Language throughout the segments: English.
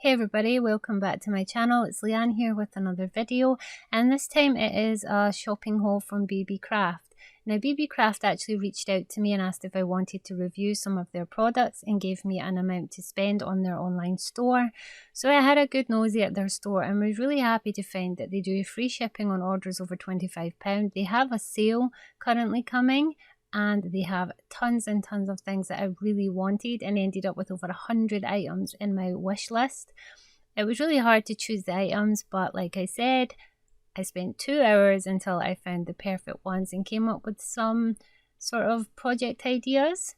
Hey everybody, welcome back to my channel. It's Leanne here with another video, and this time it is a shopping haul from BB Craft. Now BB Craft actually reached out to me and asked if I wanted to review some of their products and gave me an amount to spend on their online store. So I had a good nosy at their store and was really happy to find that they do free shipping on orders over £25. They have a sale currently coming, and they have tons and tons of things that I really wanted and ended up with over 100 items in my wish list. It was really hard to choose the items, but like I said, I spent 2 hours until I found the perfect ones and came up with some sort of project ideas.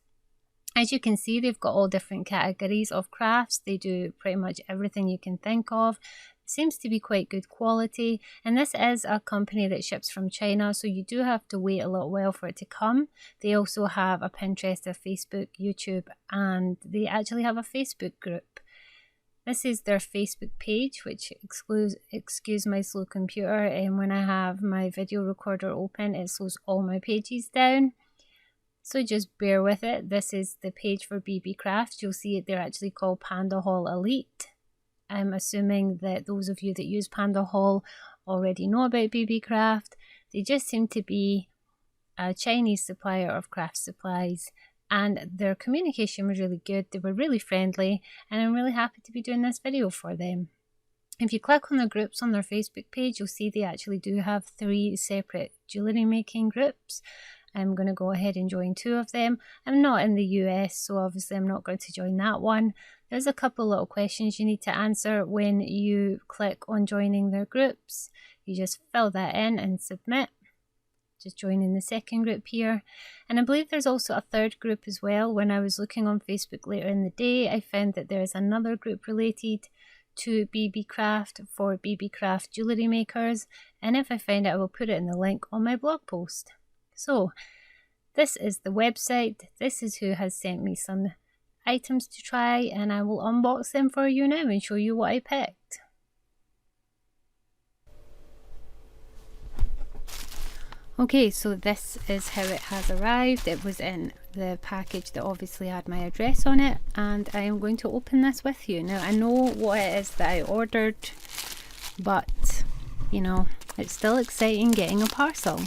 As you can see, they've got all different categories of crafts. They do pretty much everything you can think of. Seems to be quite good quality, and this is a company that ships from China, so you do have to wait a little while for it to come. They also have a Pinterest, a Facebook, YouTube, and they actually have a Facebook group. This is their Facebook page, which excuse my slow computer, and when I have my video recorder open it slows all my pages down, so just bear with it. This is the page for BB Craft. You'll see it, they're actually called PandaHall Elite. I'm assuming that those of you that use PandaHall already know about BB Craft. They just seem to be a Chinese supplier of craft supplies, and their communication was really good. They were really friendly, and I'm really happy to be doing this video for them. If you click on the groups on their Facebook page, you'll see they actually do have 3 separate jewellery making groups. I'm going to go ahead and join 2 of them. I'm not in the US, so obviously I'm not going to join that one. There's a couple little questions you need to answer when you click on joining their groups. You just fill that in and submit. Just joining the second group here. And I believe there's also a third group as well. When I was looking on Facebook later in the day, I found that there is another group related to BB Craft for BB Craft jewellery makers. And if I find it, I will put it in the link on my blog post. So this is the website. This is who has sent me some items to try, and I will unbox them for you now and show you what I picked. Okay, so this is how it has arrived. It was in the package that obviously had my address on it, and I am going to open this with you. Now I know what it is that I ordered, but you know, it's still exciting getting a parcel.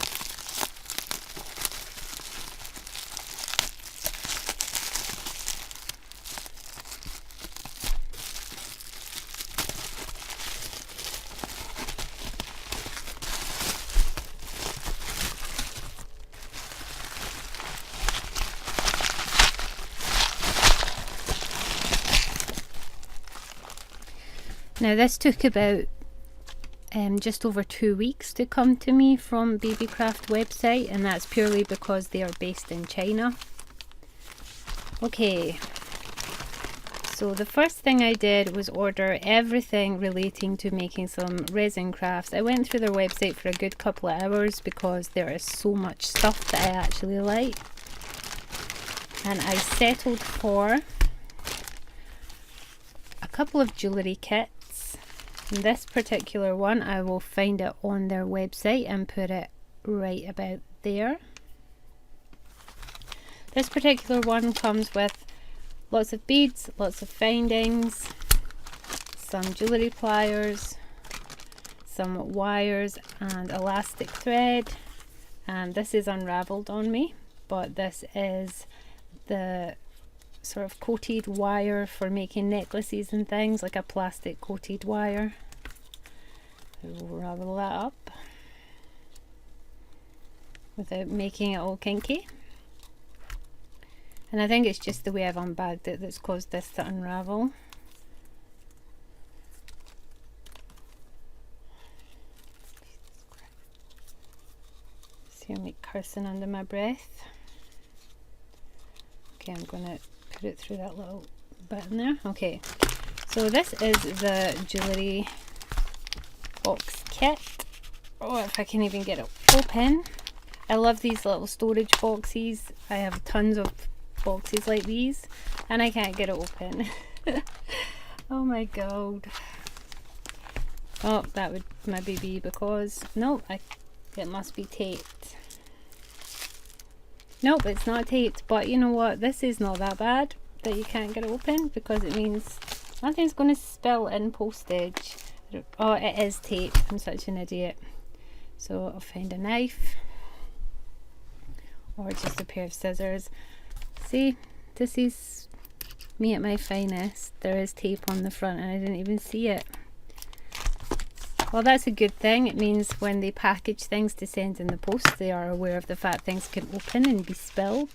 Now this took about just over 2 weeks to come to me from BB Craft website, and that's purely because they are based in China. Okay, so the first thing I did was order everything relating to making some resin crafts. I went through their website for a good couple of hours because there is so much stuff that I actually like, and I settled for a couple of jewellery kits. This particular one, I will find it on their website and put it right about there. This particular one comes with lots of beads, lots of findings, some jewellery pliers, some wires and elastic thread, and this is unravelled on me, but this is the sort of coated wire for making necklaces and things, like a plastic coated wire. We'll ravel that up without making it all kinky, and I think it's just the way I've unbagged it that's caused this to unravel. See, I'm like cursing under my breath. Okay, I'm gonna put it through that little bit in there. Okay, so this is the jewellery box kit. Oh, if I can even get it open. I love these little storage boxes. I have tons of boxes like these and I can't get it open. Oh my god. Oh, that would maybe be because no, it must be taped. Nope, it's not taped, but you know what, this is not that bad that you can't get it open, because it means Nothing's going to spill in postage. Oh, it is tape. I'm such an idiot. So I'll find a knife or just a pair of scissors. See, this is me at my finest. There is tape on the front and I didn't even see it. Well, that's a good thing. It means when they package things to send in the post, they are aware of the fact things can open and be spilled.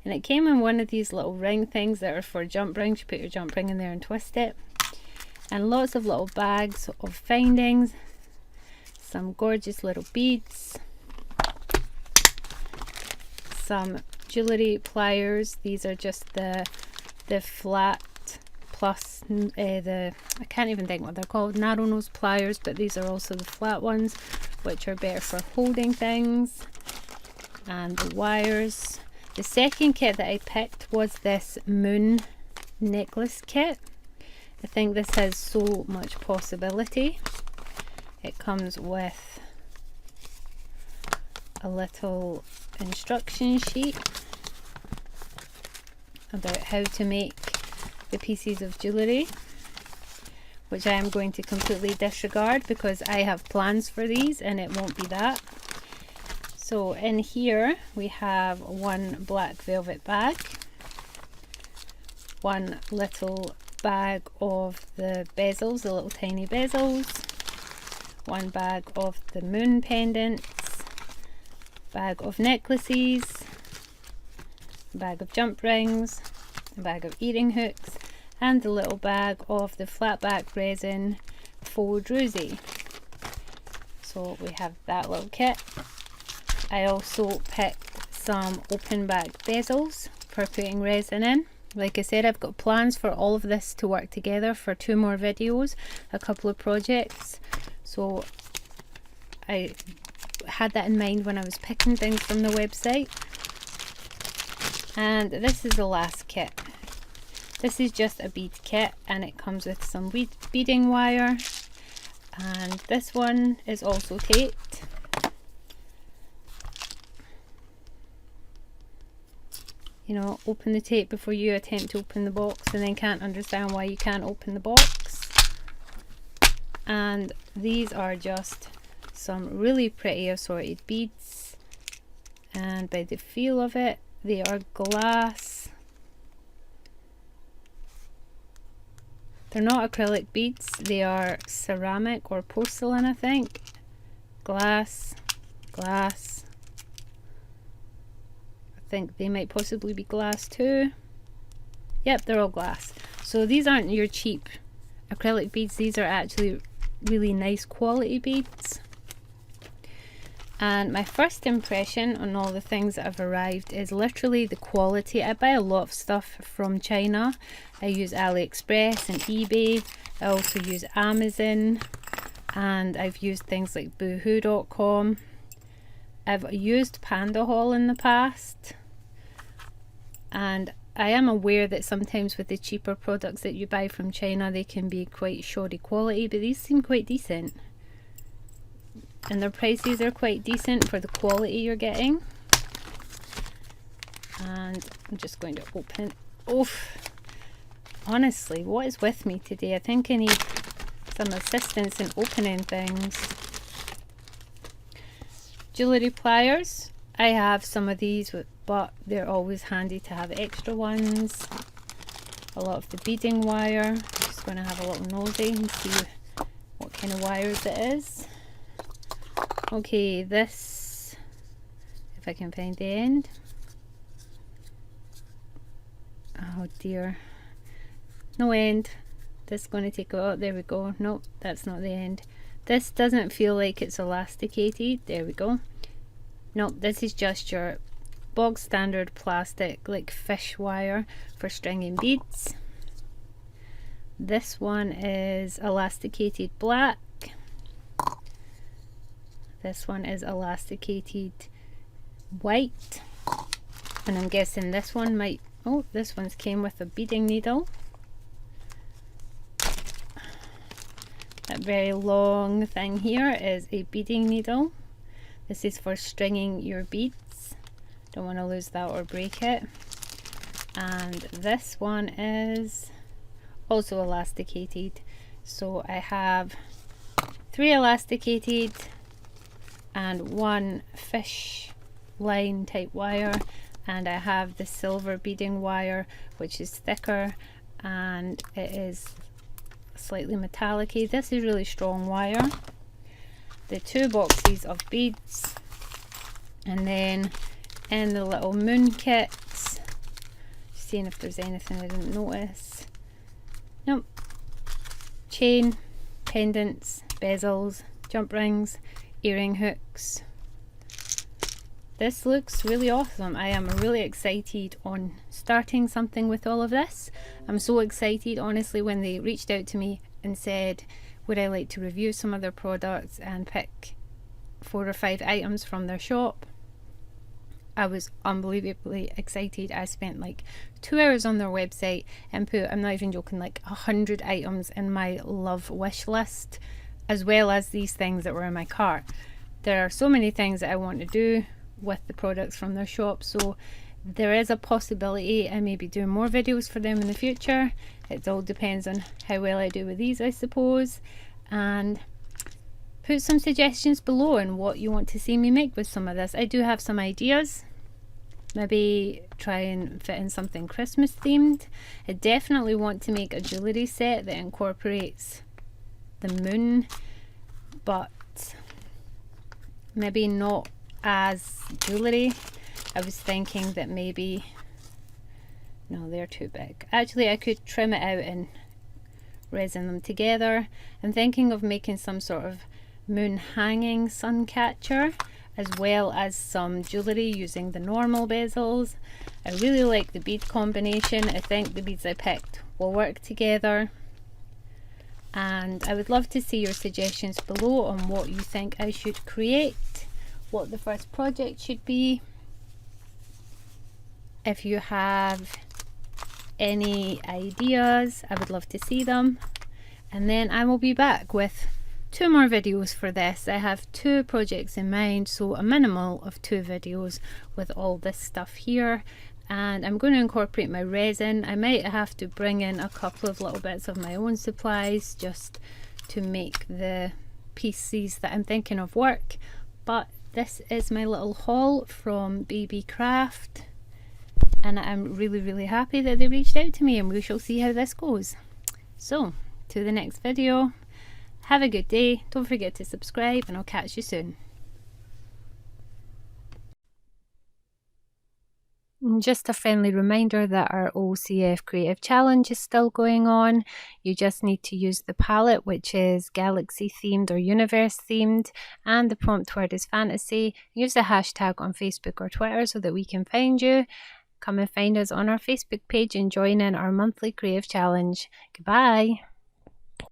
And it came in one of these little ring things that are for jump rings. You put your jump ring in there and twist it. And lots of little bags of findings. Some gorgeous little beads. Some jewellery pliers. These are just the flat plus I can't even think what they're called, narrow nose pliers, but these are also the flat ones, which are better for holding things. And the wires. The second kit that I picked was this moon necklace kit. I think this has so much possibility. It comes with a little instruction sheet about how to make the pieces of jewellery, which I am going to completely disregard because I have plans for these and it won't be that. So in here we have one black velvet bag, one little bag of the bezels, the little tiny bezels, one bag of the moon pendants, bag of necklaces, a bag of jump rings, a bag of earring hooks, and the little bag of the flat back resin faux Druzy. So we have that little kit. I also picked some open back bezels for putting resin in. Like I said, I've got plans for all of this to work together for 2 more videos, a couple of projects. So I had that in mind when I was picking things from the website. And this is the last kit. This is just a bead kit and it comes with some beading wire. And this one is also taped. You know, open the tape before you attempt to open the box and then can't understand why you can't open the box. And these are just some really pretty assorted beads, and by the feel of it, they are glass. They're not acrylic beads, they are ceramic or porcelain, I think. Glass, glass. I think they might possibly be glass too. Yep, they're all glass. So these aren't your cheap acrylic beads, these are actually really nice quality beads. And my first impression on all the things that have arrived is literally the quality. I buy a lot of stuff from China. I use AliExpress and eBay. I also use Amazon, and I've used things like boohoo.com. I've used PandaHall in the past, and I am aware that sometimes with the cheaper products that you buy from China, they can be quite shoddy quality, but these seem quite decent. And their prices are quite decent for the quality you're getting. And I'm just going to open. Oof! Honestly, what is with me today? I think I need some assistance in opening things. Jewellery pliers. I have some of these, but they're always handy to have extra ones. A lot of the beading wire. I'm just going to have a little nosy and see what kind of wires it is. Okay, this, if I can find the end. Oh dear, no end. This is going to take a while. There we go. Nope, that's not the end. This doesn't feel like it's elasticated. There we go. Nope, this is just your bog standard plastic, like fish wire for stringing beads. This one is elasticated black. This one is elasticated white, and I'm guessing this one might, oh, this one's came with a beading needle. That very long thing here is a beading needle. This is for stringing your beads. Don't want to lose that or break it. And this one is, also elasticated. So I have 3 elasticated and 1 fish line type wire, and I have the silver beading wire, which is thicker and it is slightly metallic-y. This is really strong wire. The 2 boxes of beads, and then in the little moon kits, seeing if there's anything I didn't notice. Nope. Chain, pendants, bezels, jump rings, earring hooks. This looks really awesome. I am really excited on starting something with all of this. I'm so excited, honestly, when they reached out to me and said, would I like to review some of their products and pick 4 or 5 items from their shop. I was unbelievably excited. I spent like 2 hours on their website and put, I'm not even joking, like 100 items in my love wish list, as well as these things that were in my cart. There are so many things that I want to do with the products from their shop, so there is a possibility I may be doing more videos for them in the future. It all depends on how well I do with these, I suppose. And put some suggestions below on what you want to see me make with some of this. I do have some ideas. Maybe try and fit in something Christmas themed. I definitely want to make a jewellery set that incorporates the moon, but maybe not as jewellery. I was thinking that maybe, no, they're too big. Actually, I could trim it out and resin them together. I'm thinking of making some sort of moon hanging sun catcher, as well as some jewellery using the normal bezels. I really like the bead combination. I think the beads I picked will work together. And I would love to see your suggestions below on what you think I should create, what the first project should be. If you have any ideas, I would love to see them. And then I will be back with 2 more videos for this. I have 2 projects in mind, so a minimal of 2 videos with all this stuff here. And I'm going to incorporate my resin. I might have to bring in a couple of little bits of my own supplies just to make the pieces that I'm thinking of work. But this is my little haul from BB Craft, and I'm really happy that they reached out to me, and we shall see how this goes. So, to the next video. Have a good day. Don't forget to subscribe, and I'll catch you soon. Just a friendly reminder that our OCF Creative Challenge is still going on. You just need to use the palette, which is galaxy themed or universe themed, and the prompt word is fantasy. Use the hashtag on Facebook or Twitter so that we can find you. Come and find us on our Facebook page and join in our monthly creative challenge. Goodbye.